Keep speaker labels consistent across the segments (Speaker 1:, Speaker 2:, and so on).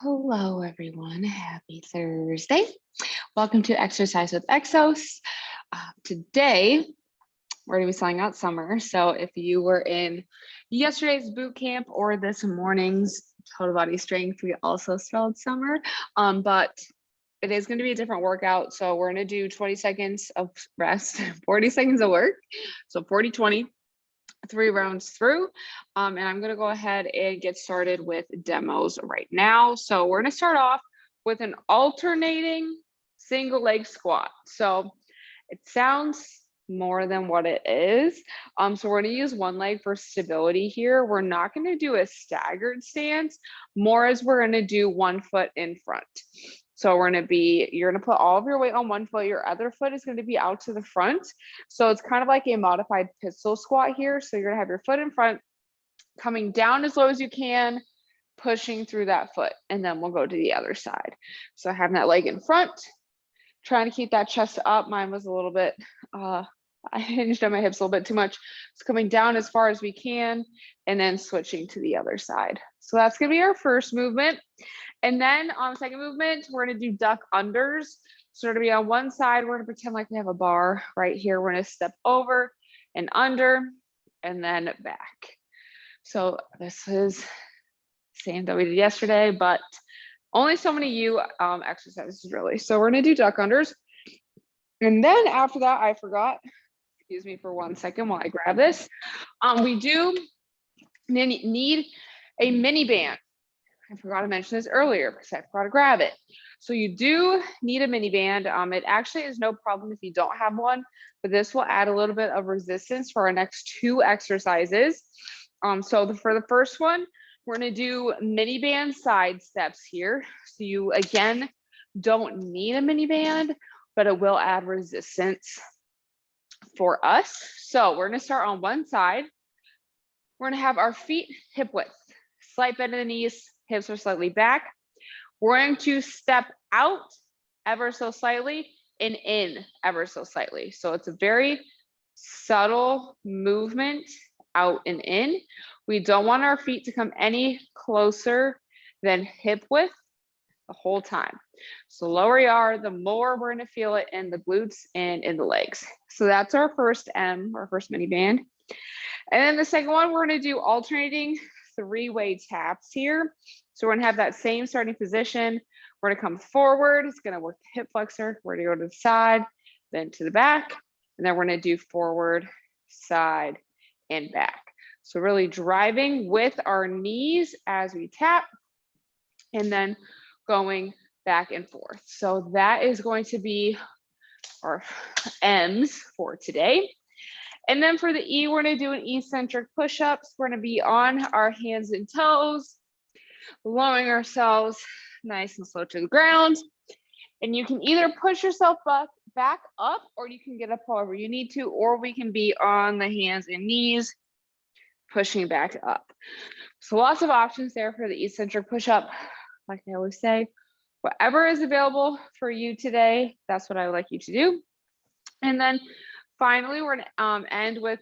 Speaker 1: Hello, everyone. Happy Thursday. Welcome to Exercise with Exos. Today, we're going to be starting out summer. So if you were in yesterday's boot camp or this morning's total body strength, we also spelled summer. But it is going to be a different workout. So we're going to do 20 seconds of rest, 40 seconds of work. So 40, 20. 3 rounds through, and I'm going to go ahead and get started with demos right now. So we're going to start off with an alternating single leg squat. So it sounds more than what it is. So we're going to use one leg for stability here. We're not going to do a staggered stance, more as we're going to do one foot in front. So you're going to put all of your weight on one foot. Your other foot is going to be out to the front. So it's kind of like a modified pistol squat here. So you're going to have your foot in front, coming down as low as you can, pushing through that foot. And then we'll go to the other side. So having that leg in front, trying to keep that chest up. Mine was a little bit, I hinged on my hips a little bit too much. It's coming down as far as we can and then switching to the other side. So that's going to be our first movement. And then on the second movement, we're going to do duck unders. So we're going to be on one side. We're going to pretend like we have a bar right here. We're going to step over and under and then back. So this is the same that we did yesterday, but only so many U exercises really. So we're going to do duck unders. And then after that, I forgot, excuse me for 1 second while I grab this. We do need a mini band. I forgot to mention this earlier because I forgot to grab it. So you do need a mini band. It actually is no problem if you don't have one, but this will add a little bit of resistance for our next 2 exercises. For the first one, we're going to do mini band side steps here. So you, again, don't need a mini band, but it will add resistance for us. So we're going to start on one side. We're going to have our feet hip width, slight bend in the knees, hips are slightly back. We're going to step out ever so slightly and in ever so slightly. So it's a very subtle movement out and in. We don't want our feet to come any closer than hip width the whole time. So the lower you are, the more we're going to feel it in the glutes and in the legs. So that's our first our first mini band. And then the second one, we're going to do alternating 3-way taps here. So we're going to have that same starting position. We're going to come forward. It's going to work the hip flexor. We're going to go to the side, then to the back, and then we're going to do forward, side, and back. So really driving with our knees as we tap, and then going back and forth. So that is going to be our M's for today. And then for the E, we're going to do an eccentric push-ups. We're going to be on our hands and toes, lowering ourselves nice and slow to the ground. And you can either push yourself back up, or you can get up however you need to, or we can be on the hands and knees, pushing back up. So lots of options there for the eccentric push-up. Like I always say, whatever is available for you today, that's what I would like you to do. And then finally, we're going to end with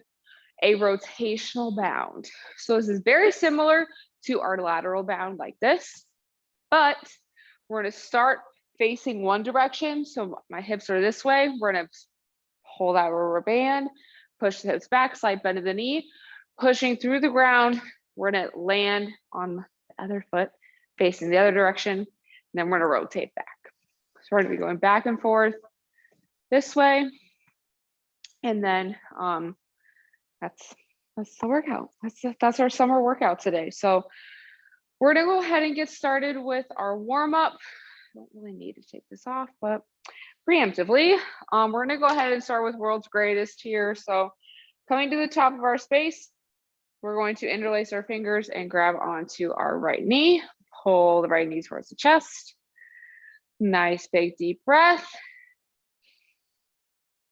Speaker 1: a rotational bound. So this is very similar to our lateral bound like this, but we're going to start facing one direction. So my hips are this way. We're going to hold that rubber band, push the hips back, slight bend of the knee, pushing through the ground. We're going to land on the other foot, facing the other direction, and then we're going to rotate back. So we're going to be going back and forth this way. And then that's the workout. That's our summer workout today. So we're gonna go ahead and get started with our warm-up. Don't really need to take this off, but preemptively, we're gonna go ahead and start with world's greatest here. So coming to the top of our space, we're going to interlace our fingers and grab onto our right knee. Pull the right knee towards the chest. Nice big deep breath.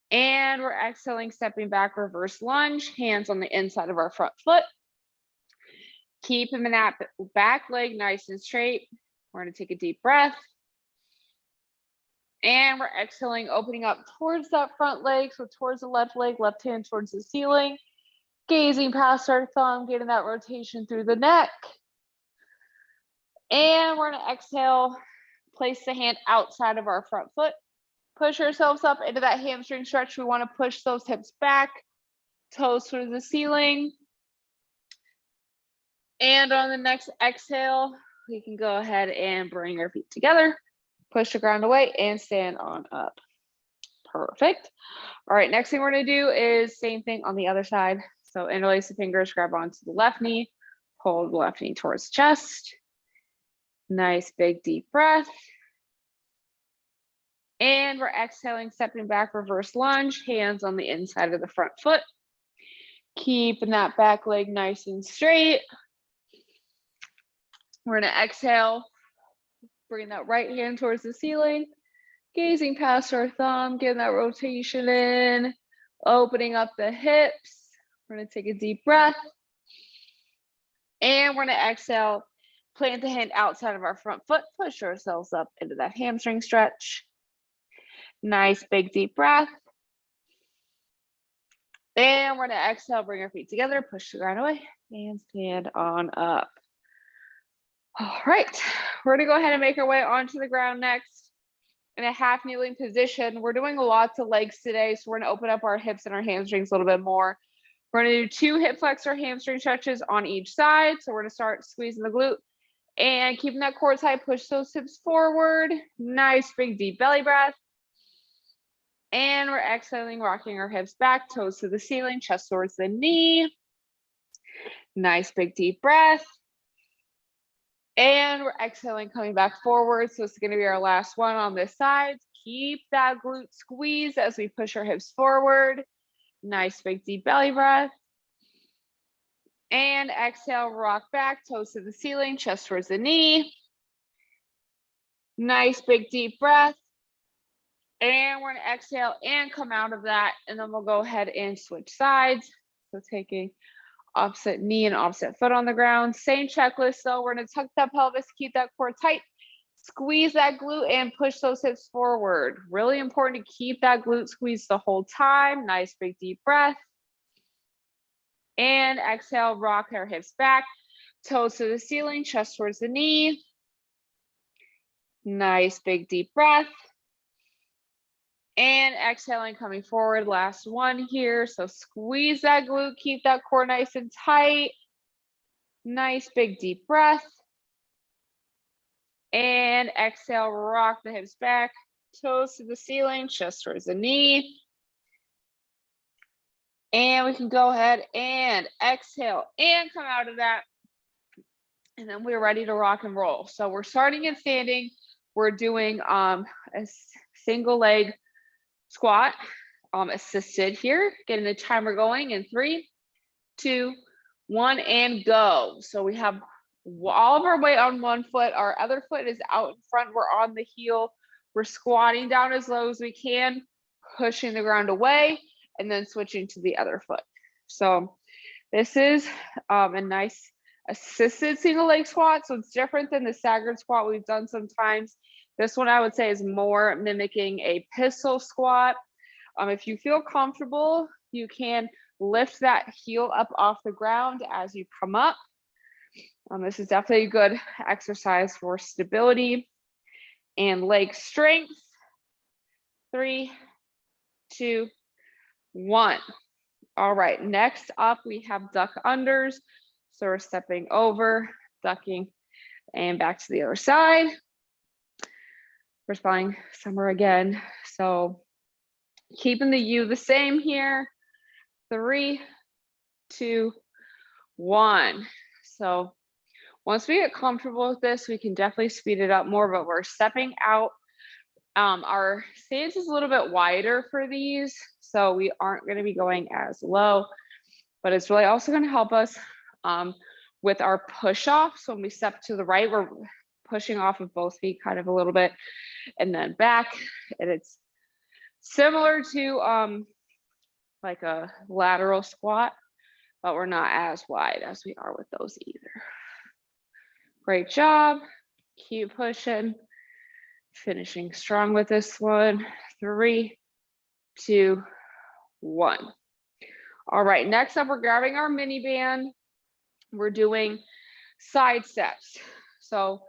Speaker 1: And we're exhaling, stepping back, reverse lunge, hands on the inside of our front foot. Keeping that back leg nice and straight. We're going to take a deep breath. And we're exhaling, opening up towards that front leg, so towards the left leg, left hand towards the ceiling. Gazing past our thumb, getting that rotation through the neck. And we're gonna exhale, place the hand outside of our front foot, push ourselves up into that hamstring stretch. We wanna push those hips back, toes through the ceiling. And on the next exhale, we can go ahead and bring our feet together, push the ground away and stand on up. Perfect. All right, next thing we're gonna do is same thing on the other side. So interlace the fingers, grab onto the left knee, pull the left knee towards the chest. Nice big deep breath. And we're exhaling, stepping back, reverse lunge, hands on the inside of the front foot. Keeping that back leg nice and straight. We're gonna exhale, bring that right hand towards the ceiling, gazing past our thumb, getting that rotation in, opening up the hips. We're gonna take a deep breath. And we're gonna exhale, plant the hand outside of our front foot, push ourselves up into that hamstring stretch. Nice big deep breath. And we're gonna exhale, bring our feet together, push the ground away, and stand on up. All right, we're gonna go ahead and make our way onto the ground next in a half kneeling position. We're doing lots of legs today, so we're gonna open up our hips and our hamstrings a little bit more. We're gonna do 2 hip flexor hamstring stretches on each side. So we're gonna start squeezing the glute and keeping that core tight, push those hips forward. Nice big deep belly breath. And we're exhaling, rocking our hips back, toes to the ceiling, chest towards the knee. Nice big deep breath. And we're exhaling, coming back forward. So it's gonna be our last one on this side. Keep that glute squeeze as we push our hips forward. Nice big deep belly breath. And exhale, rock back, toes to the ceiling, chest towards the knee. Nice big deep breath. And we're gonna exhale and come out of that. And then we'll go ahead and switch sides. So taking opposite knee and opposite foot on the ground. Same checklist though. We're gonna tuck that pelvis, keep that core tight, squeeze that glute and push those hips forward. Really important to keep that glute squeezed the whole time. Nice big deep breath. And exhale, rock our hips back, toes to the ceiling, chest towards the knee. Nice big deep breath. And exhaling, coming forward, last one here. So squeeze that glute, keep that core nice and tight. Nice big deep breath. And exhale, rock the hips back, toes to the ceiling, chest towards the knee. And we can go ahead and exhale and come out of that. And then we're ready to rock and roll. So we're starting in standing. We're doing a single leg squat, assisted here, getting the timer going in 3, 2, 1, and go. So we have all of our weight on one foot. Our other foot is out in front. We're on the heel. We're squatting down as low as we can, pushing the ground away, and then switching to the other foot. So this is a nice assisted single leg squat. So it's different than the staggered squat we've done sometimes. This one I would say is more mimicking a pistol squat. If you feel comfortable, you can lift that heel up off the ground as you come up. This is definitely a good exercise for stability and leg strength. 3, 2, 1. All right, next up we have duck unders. So we're stepping over, ducking, and back to the other side. We're spelling summer again. So keeping the U the same here. 3, 2, 1. So once we get comfortable with this, we can definitely speed it up more, but we're stepping out. Our stance is a little bit wider for these, so we aren't going to be going as low, but it's really also going to help us with our push off. So when we step to the right, we're pushing off of both feet kind of a little bit and then back. And it's similar to like a lateral squat, but we're not as wide as we are with those either. Great job. Keep pushing. Finishing strong with this one. 3, 2, 1. All right, next up, we're grabbing our mini band. We're doing side steps. So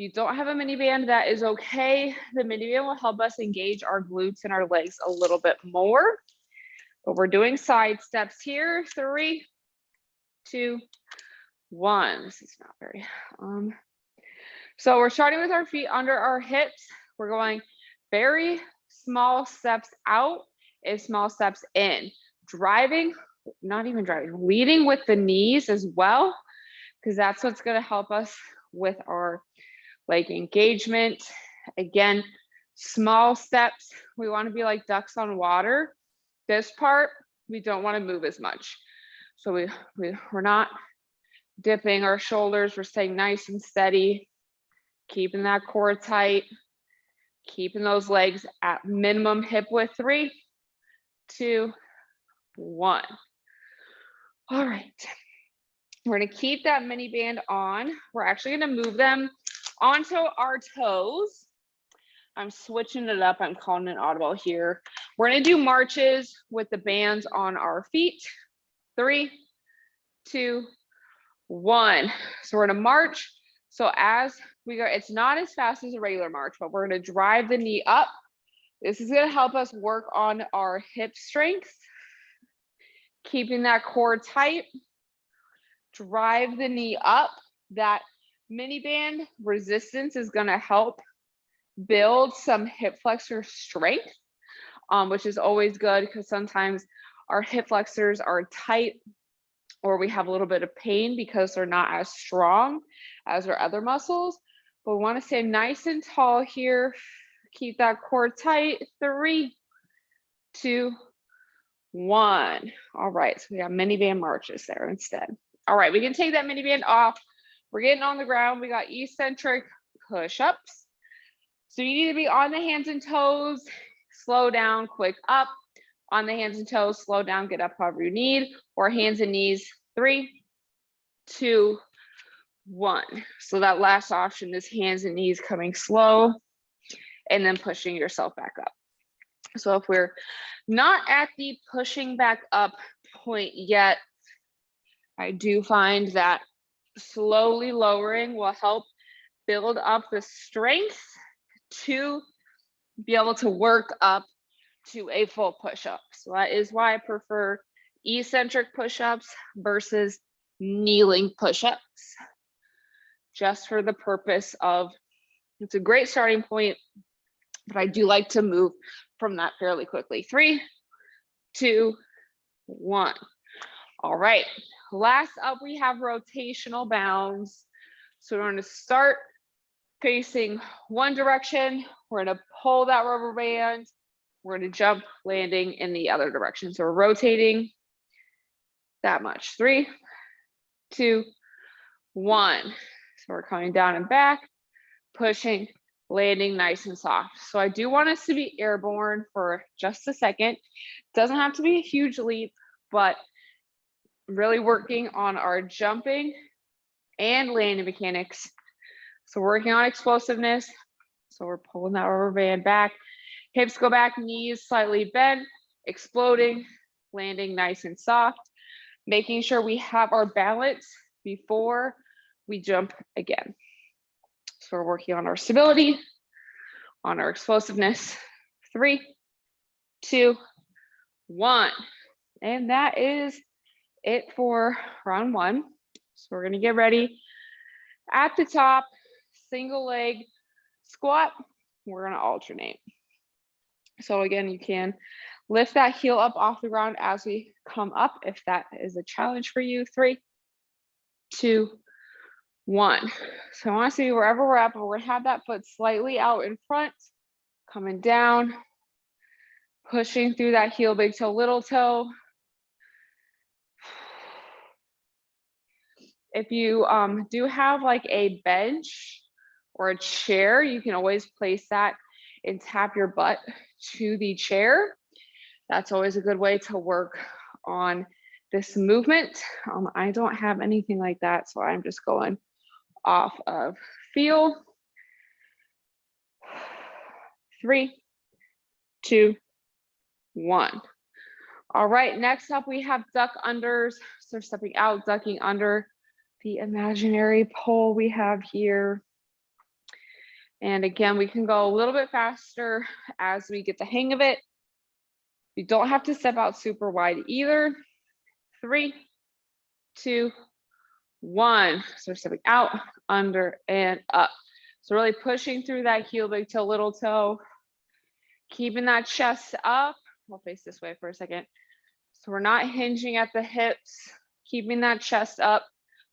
Speaker 1: you don't have a mini band, that is okay. The mini band will help us engage our glutes and our legs a little bit more. But we're doing side steps here. 3, 2, 1. This is not very, so we're starting with our feet under our hips. We're going very small steps out and small steps in. Driving, not even driving, leading with the knees as well, because that's what's going to help us with our leg engagement. Again, small steps. We want to be like ducks on water. This part, we don't want to move as much. So we're not dipping our shoulders. We're staying nice and steady, keeping that core tight, keeping those legs at minimum hip width. 3, 2, 1. All right. We're going to keep that mini band on. We're actually going to move them onto our toes. I'm switching it up. I'm calling it audible here. We're going to do marches with the bands on our feet. 3, 2, 1. So we're going to march. So as we go, it's not as fast as a regular march, but we're going to drive the knee up. This is going to help us work on our hip strength, keeping that core tight. Drive the knee up. That mini band resistance is going to help build some hip flexor strength, which is always good because sometimes our hip flexors are tight or we have a little bit of pain because they're not as strong as our other muscles. But we want to stay nice and tall here. Keep that core tight. 3, 2, 1. All right, so we got mini band marches there instead. All right, we can take that mini band off. We're getting on the ground. We got eccentric push-ups. So you need to be on the hands and toes, slow down, quick up. On the hands and toes, slow down, get up however you need, or hands and knees. 3, 2, 1. So that last option is hands and knees coming slow and then pushing yourself back up. So if we're not at the pushing back up point yet, I do find that slowly lowering will help build up the strength to be able to work up to a full push-up. So that is why I prefer eccentric push-ups versus kneeling push-ups, just for the purpose of, it's a great starting point, but I do like to move from that fairly quickly. 3, 2, 1. All right, last up we have rotational bounds. So we're going to start facing one direction. We're going to pull that rubber band. We're going to jump, landing in the other direction. So we're rotating that much. 3, 2, 1. So we're coming down and back, pushing, landing nice and soft. So I do want us to be airborne for just a second. It doesn't have to be a huge leap, but really working on our jumping and landing mechanics. So working on explosiveness. So we're pulling that rubber band back. Hips go back, knees slightly bent, exploding, landing nice and soft, making sure we have our balance before we jump again. So we're working on our stability, on our explosiveness. 3, 2, 1. And that is it for round 1. So we're going to get ready. At the top, single leg squat. We're going to alternate. So again, you can lift that heel up off the ground as we come up if that is a challenge for you. 3, 2, 1. So I want to see wherever we're at, but we're going to have that foot slightly out in front, coming down, pushing through that heel, big toe, little toe. If you do have like a bench or a chair, you can always place that and tap your butt to the chair. That's always a good way to work on this movement. I don't have anything like that, so I'm just going off of feel. 3, 2, 1. All right, next up we have duck unders. So stepping out, ducking under the imaginary pole we have here. And again, we can go a little bit faster as we get the hang of it. You don't have to step out super wide either. 3, 2, 1. So we're stepping out, under, and up. So really pushing through that heel, big toe, little toe. Keeping that chest up. I'll face this way for a second. So we're not hinging at the hips. Keeping that chest up.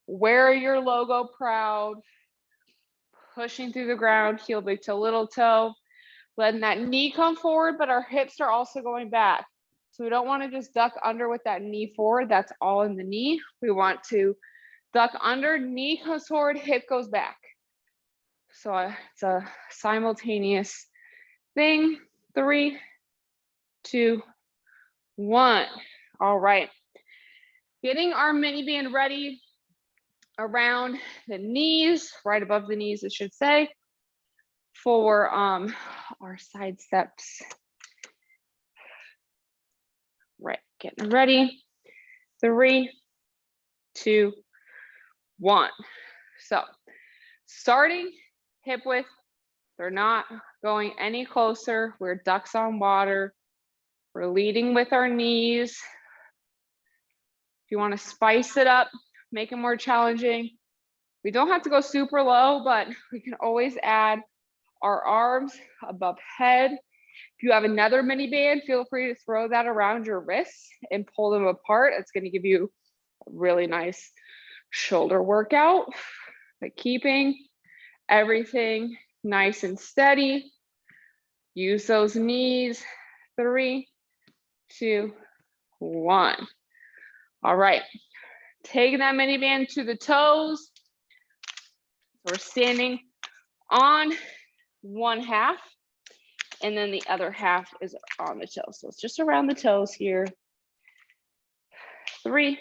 Speaker 1: Wear your logo proud. Pushing through the ground, heel, big toe, little toe. Letting that knee come forward, but our hips are also going back. So we don't want to just duck under with that knee forward. That's all in the knee. We want to duck under, knee comes forward, hip goes back. So it's a simultaneous thing. 3, 2, 1. All right. Getting our mini band ready around the knees, right above the knees, I should say, for our side steps. Right, getting ready. 3, 2, 1. So starting hip width, they're not going any closer. We're ducks on water. We're leading with our knees. If you want to spice it up, make it more challenging. We don't have to go super low, but we can always add our arms above head. If you have another mini band, feel free to throw that around your wrists and pull them apart. It's going to give you a really nice shoulder workout, but keeping everything nice and steady. Use those knees. 3, 2, 1. All right. Take that mini band to the toes. So we're standing on one half, and then the other half is on the toes. So it's just around the toes here. 3,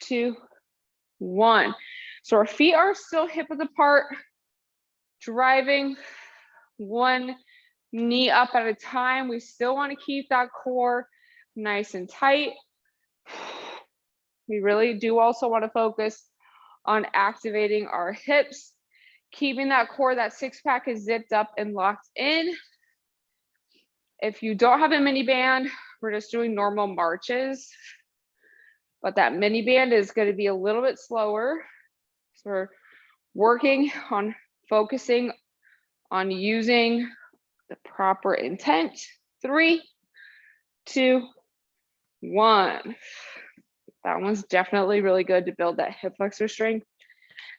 Speaker 1: 2, 1. So our feet are still hip width apart, driving one knee up at a time. We still want to keep that core nice and tight. We really do also want to focus on activating our hips, keeping that core, that six pack is zipped up and locked in. If you don't have a mini band, we're just doing normal marches, but that mini band is going to be a little bit slower. So we're working on focusing on using the proper intent. 3, 2, 1. That one's definitely really good to build that hip flexor strength.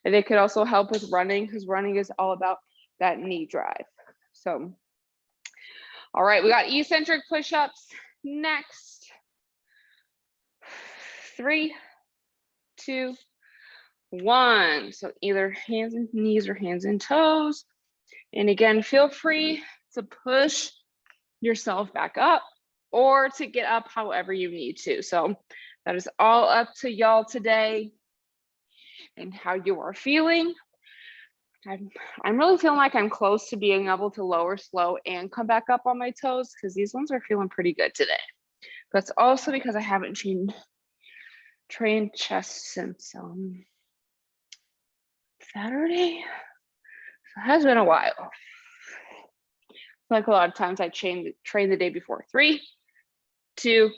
Speaker 1: And it could also help with running, because running is all about that knee drive. So, all right, we got eccentric push-ups next. 3, 2, 1. So either hands and knees or hands and toes. And again, feel free to push yourself back up or to get up however you need to. So that is all up to y'all today and how you are feeling. I'm really feeling like I'm close to being able to lower, slow, and come back up on my toes, because these ones are feeling pretty good today. That's also because I haven't trained chest since Saturday. So it has been a while. Like a lot of times I train the day before. 3, 2,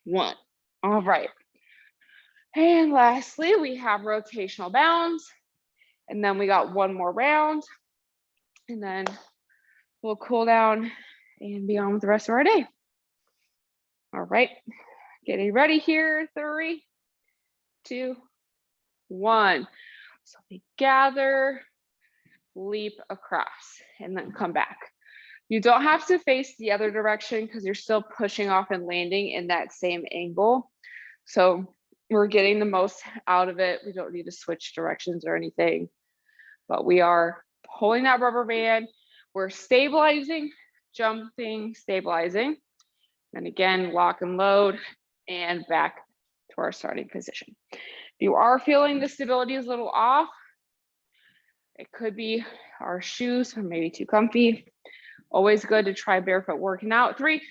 Speaker 1: 1. All right. And lastly, we have rotational bounds. And then we got one more round. And then we'll cool down and be on with the rest of our day. All right. Getting ready here. 3, 2, 1. So we gather, leap across, and then come back. You don't have to face the other direction because you're still pushing off and landing in that same angle. So we're getting the most out of it. We don't need to switch directions or anything, but we are pulling that rubber band. We're stabilizing, jumping, stabilizing. And again, lock and load and back to our starting position. If you are feeling the stability is a little off, it could be our shoes are maybe too comfy. Always good to try barefoot working out. 3,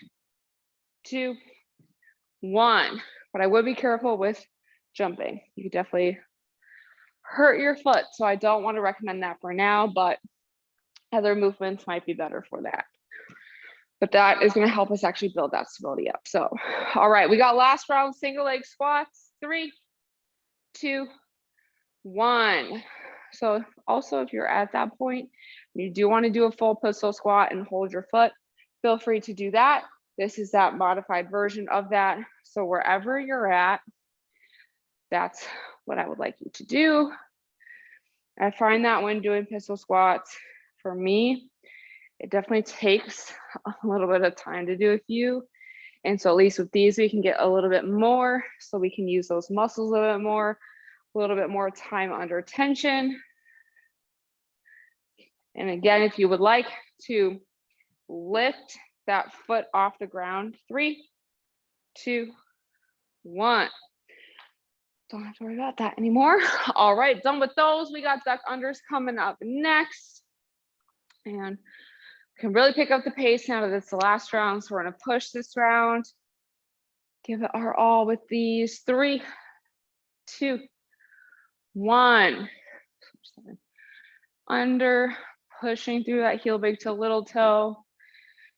Speaker 1: 2, 1. But I would be careful with jumping. You could definitely hurt your foot. So I don't want to recommend that for now, but Other movements might be better for that. But that is going to help us actually build that stability up. So, all right, we got last round single leg squats. 3, 2, 1. So also, if you're at that point, you do want to do a full pistol squat and hold your foot, feel free to do that. This is that modified version of that. So wherever you're at, that's what I would like you to do. I find that when doing pistol squats, for me, it definitely takes a little bit of time to do a few. And so at least with these, we can get a little bit more, so we can use those muscles a little bit more, a little bit more time under tension. And again, if you would like to lift that foot off the ground, 3, 2, 1. Don't have to worry about that anymore. All right, done with those. We got duck unders coming up next. And we can really pick up the pace now that it's the last round. So we're gonna push this round. Give it our all with these. 3, 2, 1. Under, pushing through that heel big toe, little toe.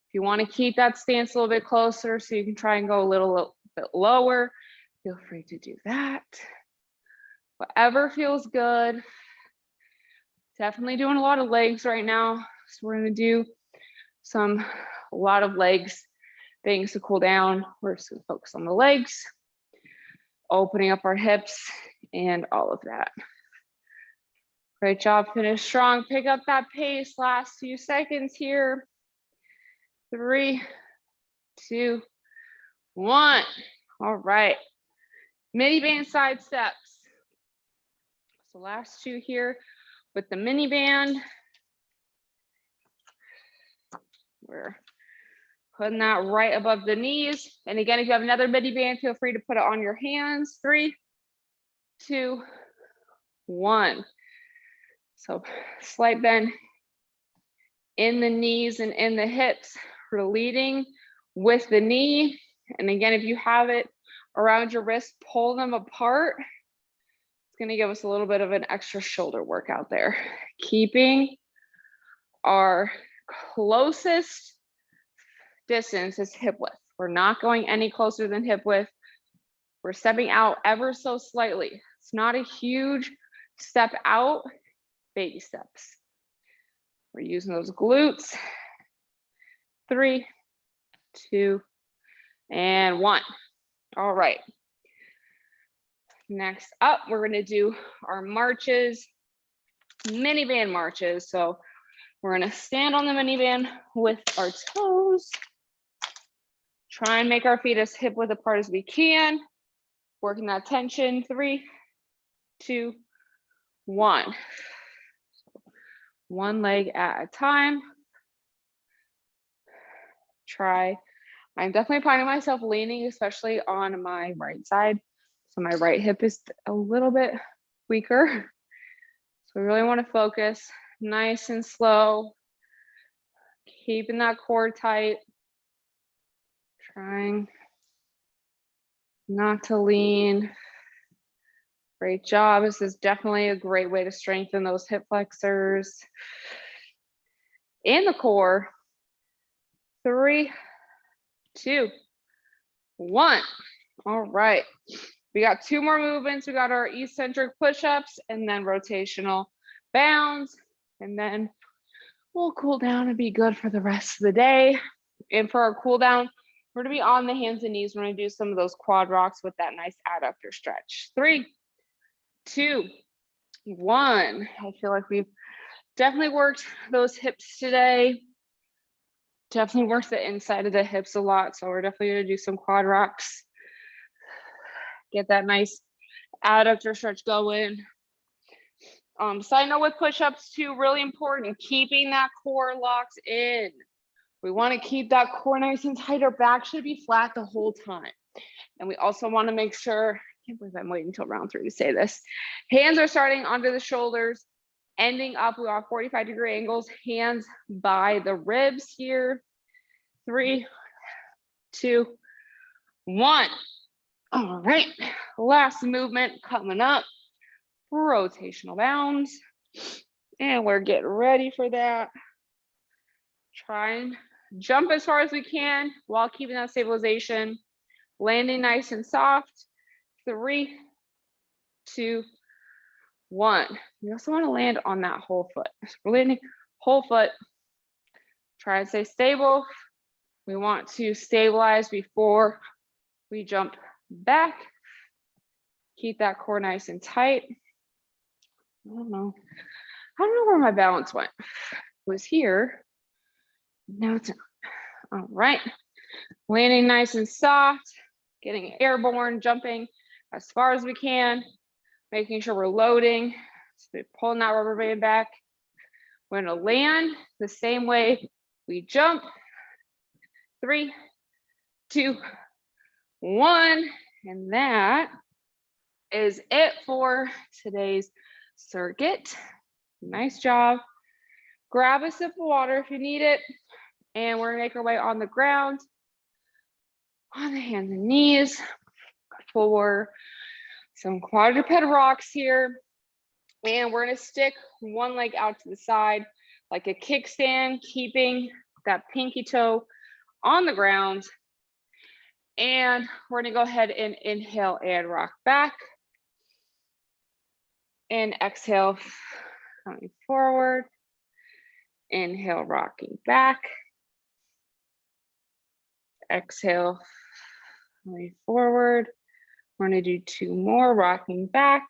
Speaker 1: If you want to keep that stance a little bit closer so you can try and go a little bit lower, feel free to do that. Whatever feels good. Definitely doing a lot of legs right now. So we're going to do a lot of legs things to cool down. We're just going to focus on the legs, opening up our hips and all of that. Great job, finish strong. Pick up that pace, last few seconds here. 3, 2, 1. All right, mini band side steps. So last 2 here with the mini band. We're putting that right above the knees. And again, if you have another mini band, feel free to put it on your hands. 3, 2, 1. So slight bend in the knees and in the hips. We're leading with the knee. And again, if you have it around your wrist, pull them apart. It's going to give us a little bit of an extra shoulder workout there. Keeping our closest distance is hip width. We're not going any closer than hip width. We're stepping out ever so slightly. It's not a huge step out. Baby steps. We're using those glutes. 3, 2, and 1. All right. Next up, we're going to do our marches, mini band marches. So we're going to stand on the mini band with our toes. Try and make our feet as hip width apart as we can. Working that tension. 3, 2, 1. One leg at a time. Try. I'm definitely finding myself leaning, especially on my right side. So my right hip is a little bit weaker. So we really want to focus nice and slow, keeping that core tight, trying not to lean. Great job. This is definitely a great way to strengthen those hip flexors and the core. 3, 2, 1. All right. We got 2 more movements. We got our eccentric push-ups and then rotational bounds. And then we'll cool down and be good for the rest of the day. And for our cool down, we're going to be on the hands and knees. We're going to do some of those quad rocks with that nice adductor stretch. 3, 2, 1. I feel like we've definitely worked those hips today. Definitely worked the inside of the hips a lot. So we're definitely going to do some quad rocks. Get that nice adductor stretch going. Side note with push-ups too, really important, keeping that core locked in. We want to keep that core nice and tight. Our back should be flat the whole time. And we also want to make sure, I can't believe I'm waiting until round 3 to say this. Hands are starting under the shoulders, ending up, we are 45-degree angles, hands by the ribs here. 3, 2, 1. All right, last movement coming up, rotational bounds. And we're getting ready for that. Try and jump as far as we can while keeping that stabilization. Landing nice and soft. 3, 2, 1. You also want to land on that whole foot. So we're landing whole foot. Try and stay stable. We want to stabilize before we jump back. Keep that core nice and tight. I don't know where my balance went. It was here. Now it's not. All right. Landing nice and soft, getting airborne, jumping as far as we can, making sure we're loading. So we're pulling that rubber band back. We're gonna land the same way we jump. 3, 2, 1. And that is it for today's circuit. Nice job. Grab a sip of water if you need it. And we're gonna make our way on the ground, on the hands and knees for some quadruped rocks here. And we're gonna stick one leg out to the side like a kickstand, keeping that pinky toe on the ground. And we're gonna go ahead and inhale and rock back. And exhale, coming forward. Inhale, rocking back. Exhale, coming forward. We're gonna do 2 more, rocking back.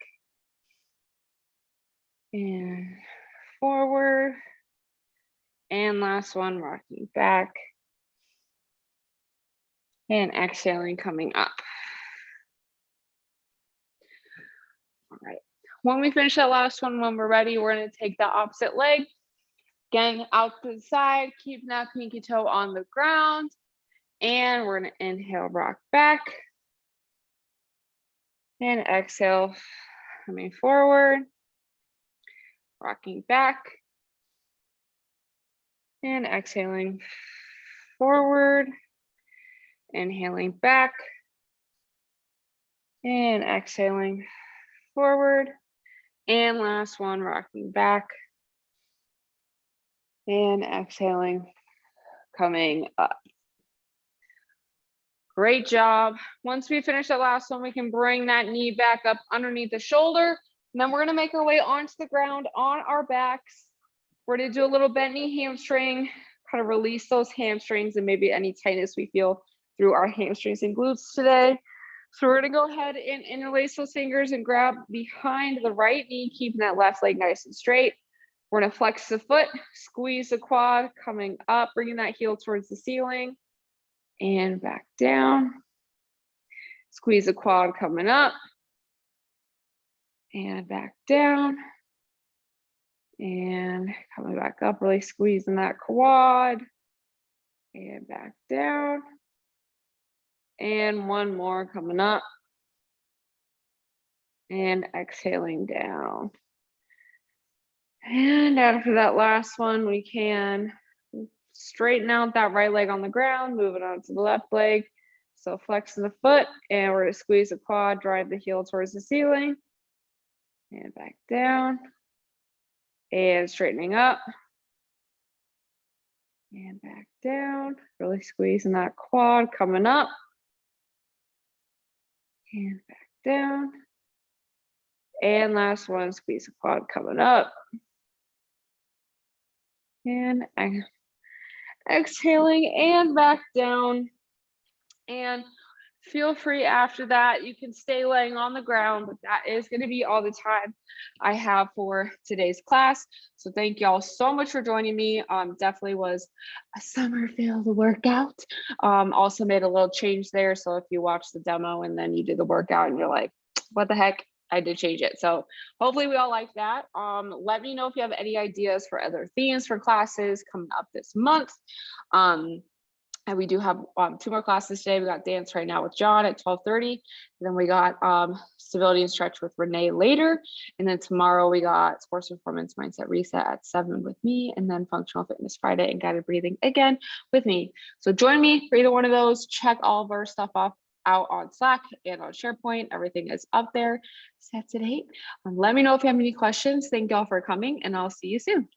Speaker 1: And forward. And last one, rocking back. And exhaling, coming up. All right. When we finish that last one, when we're ready, we're going to take the opposite leg. Again, out to the side, keeping that pinky toe on the ground. And we're going to inhale, rock back. And exhale, coming forward. Rocking back. And exhaling forward. Inhaling back. And exhaling forward. And last one, rocking back. And exhaling, coming up. Great job. Once we finish that last one, we can bring that knee back up underneath the shoulder. And then we're gonna make our way onto the ground on our backs. We're gonna do a little bent knee hamstring, kind of release those hamstrings and maybe any tightness we feel through our hamstrings and glutes today. So we're gonna go ahead and interlace those fingers and grab behind the right knee, keeping that left leg nice and straight. We're gonna flex the foot, squeeze the quad, coming up, bringing that heel towards the ceiling and back down. Squeeze the quad, coming up and back down and coming back up, really squeezing that quad and back down. And one more coming up and exhaling down. And after that last one, we can straighten out that right leg on the ground, move it onto the left leg. So flexing the foot, and we're gonna squeeze the quad, drive the heel towards the ceiling and back down and straightening up and back down, really squeezing that quad, coming up and back down. And last one, squeeze the quad, coming up and exhaling and back down. And feel free after that, you can stay laying on the ground, but that is going to be all the time I have for today's class. So thank y'all so much for joining me. Definitely was a summer filled workout. Also made a little change there. So if you watch the demo and then you do the workout and you're like, what the heck? I did change it. So hopefully we all like that. Let me know if you have any ideas for other themes for classes coming up this month. And we do have 2 more classes today. We got dance right now with John at 12:30. And then we got stability and stretch with Renee later. And then tomorrow we got sports performance mindset reset at 7 with me. And then functional fitness Friday and guided breathing again with me. So join me for either one of those. Check all of our stuff out on Slack and on SharePoint. Everything is up there, set to date. Let me know if you have any questions. Thank y'all for coming, and I'll see you soon.